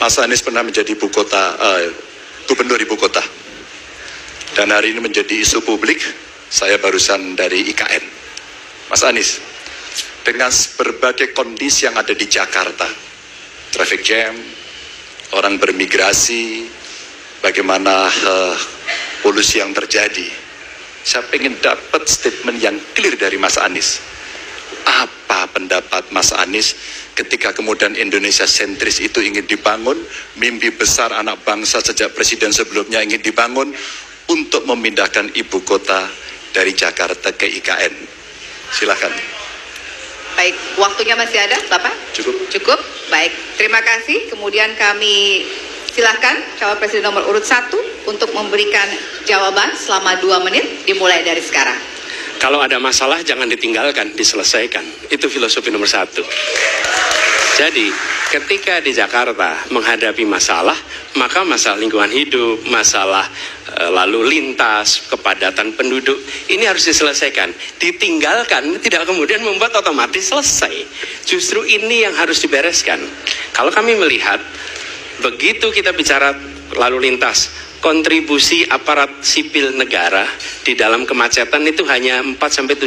Mas Anies pernah menjadi gubernur ibu kota. Dan hari ini menjadi isu publik, saya barusan dari IKN. Mas Anies, dengan berbagai kondisi yang ada di Jakarta, traffic jam, orang bermigrasi, bagaimana polusi yang terjadi, saya ingin dapat statement yang clear dari Mas Anies. Apa pendapat Mas Anies ketika kemudian Indonesia sentris itu ingin dibangun, mimpi besar anak bangsa sejak presiden sebelumnya ingin dibangun untuk memindahkan ibu kota dari Jakarta ke IKN. Silakan. Baik, waktunya masih ada, Bapak? Cukup. Cukup. Baik, terima kasih. Kemudian kami silahkan calon presiden nomor urut 1 untuk memberikan jawaban selama 2 menit, dimulai dari sekarang. Kalau ada masalah jangan ditinggalkan, diselesaikan. Itu filosofi nomor 1. Jadi ketika di Jakarta menghadapi masalah, maka masalah lingkungan hidup, masalah lalu lintas, kepadatan penduduk, ini harus diselesaikan. Ditinggalkan tidak kemudian membuat otomatis selesai. Justru ini yang harus dibereskan. Kalau kami melihat, begitu kita bicara lalu lintas, kontribusi aparat sipil negara di dalam kemacetan itu hanya 4-7%.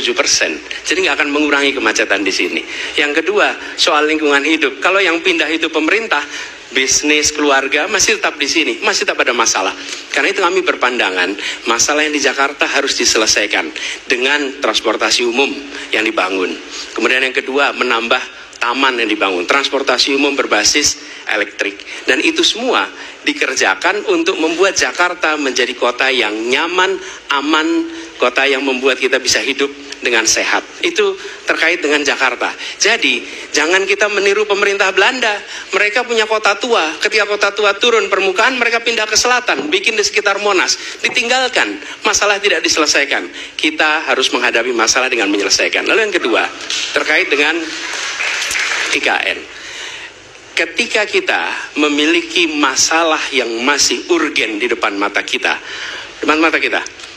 Jadi nggak akan mengurangi kemacetan di sini. Yang kedua, soal lingkungan hidup. Kalau yang pindah itu pemerintah, bisnis, keluarga masih tetap di sini, masih tetap ada masalah. Karena itu kami berpandangan masalah yang di Jakarta harus diselesaikan dengan transportasi umum yang dibangun. Kemudian yang kedua, menambah taman yang dibangun, transportasi umum berbasis elektrik. Dan itu semua dikerjakan untuk membuat Jakarta menjadi kota yang nyaman, aman, kota yang membuat kita bisa hidup dengan sehat. Itu terkait dengan Jakarta. Jadi, jangan kita meniru pemerintah Belanda. Mereka punya kota tua. Ketika kota tua turun permukaan, mereka pindah ke selatan, bikin di sekitar Monas. Ditinggalkan, masalah tidak diselesaikan. Kita harus menghadapi masalah dengan menyelesaikan. Lalu yang kedua, terkait dengan IKN. Ketika kita memiliki masalah yang masih urgen di depan mata kita,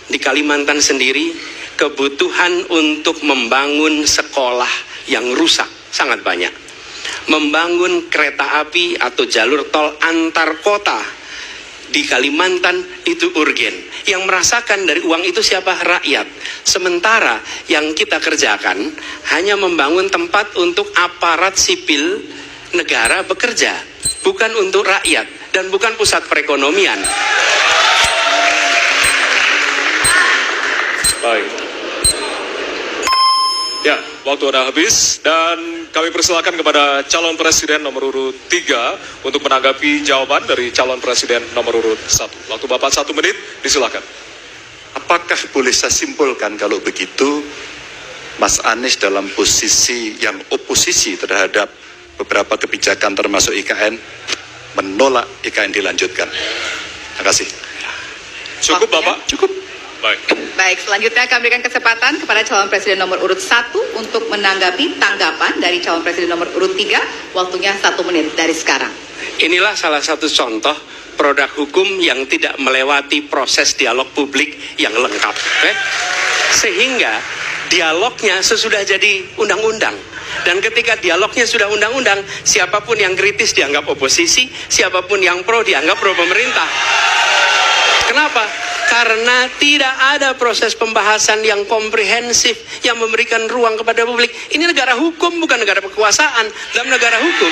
di Kalimantan sendiri, kebutuhan untuk membangun sekolah yang rusak sangat banyak. Membangun kereta api atau jalur tol antar kota di Kalimantan itu urgen. Yang merasakan dari uang itu siapa? Rakyat. Sementara yang kita kerjakan hanya membangun tempat untuk aparat sipil negara bekerja, bukan untuk rakyat dan bukan pusat perekonomian. Baik. Ya, waktu ada habis dan kami persilakan kepada calon presiden nomor urut 3 untuk menanggapi jawaban dari calon presiden nomor urut 1. Waktu Bapak 1 menit, disilakan. Apakah boleh saya simpulkan kalau begitu Mas Anies dalam posisi yang oposisi terhadap beberapa kebijakan termasuk IKN menolak IKN dilanjutkan? Terima kasih. Cukup Bapak? Cukup. Baik. Baik, selanjutnya kami berikan kesempatan kepada calon presiden nomor urut 1 untuk menanggapi tanggapan dari calon presiden nomor urut 3. Waktunya 1 menit dari sekarang. Inilah salah satu contoh produk hukum yang tidak melewati proses dialog publik yang lengkap. Sehingga dialognya sesudah jadi undang-undang. Dan ketika dialognya sudah undang-undang, siapapun yang kritis dianggap oposisi, siapapun yang pro dianggap pro pemerintah. Kenapa? Karena tidak ada proses pembahasan yang komprehensif yang memberikan ruang kepada publik. Ini negara hukum, bukan negara kekuasaan. Dalam negara hukum,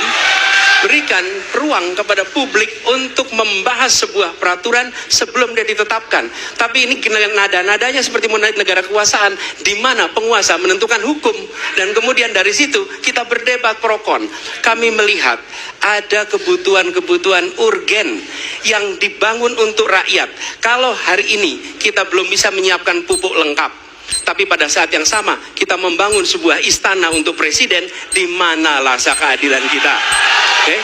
berikan ruang kepada publik untuk membahas sebuah peraturan sebelum dia ditetapkan. Tapi ini nada-nadanya seperti negara kekuasaan, di mana penguasa menentukan hukum dan kemudian dari situ kita berdebat pro kon. Kami melihat ada kebutuhan-kebutuhan urgen yang dibangun untuk rakyat. Kalau hari ini kita belum bisa menyiapkan pupuk lengkap, tapi pada saat yang sama kita membangun sebuah istana untuk presiden, di mana rasa keadilan kita? Oke?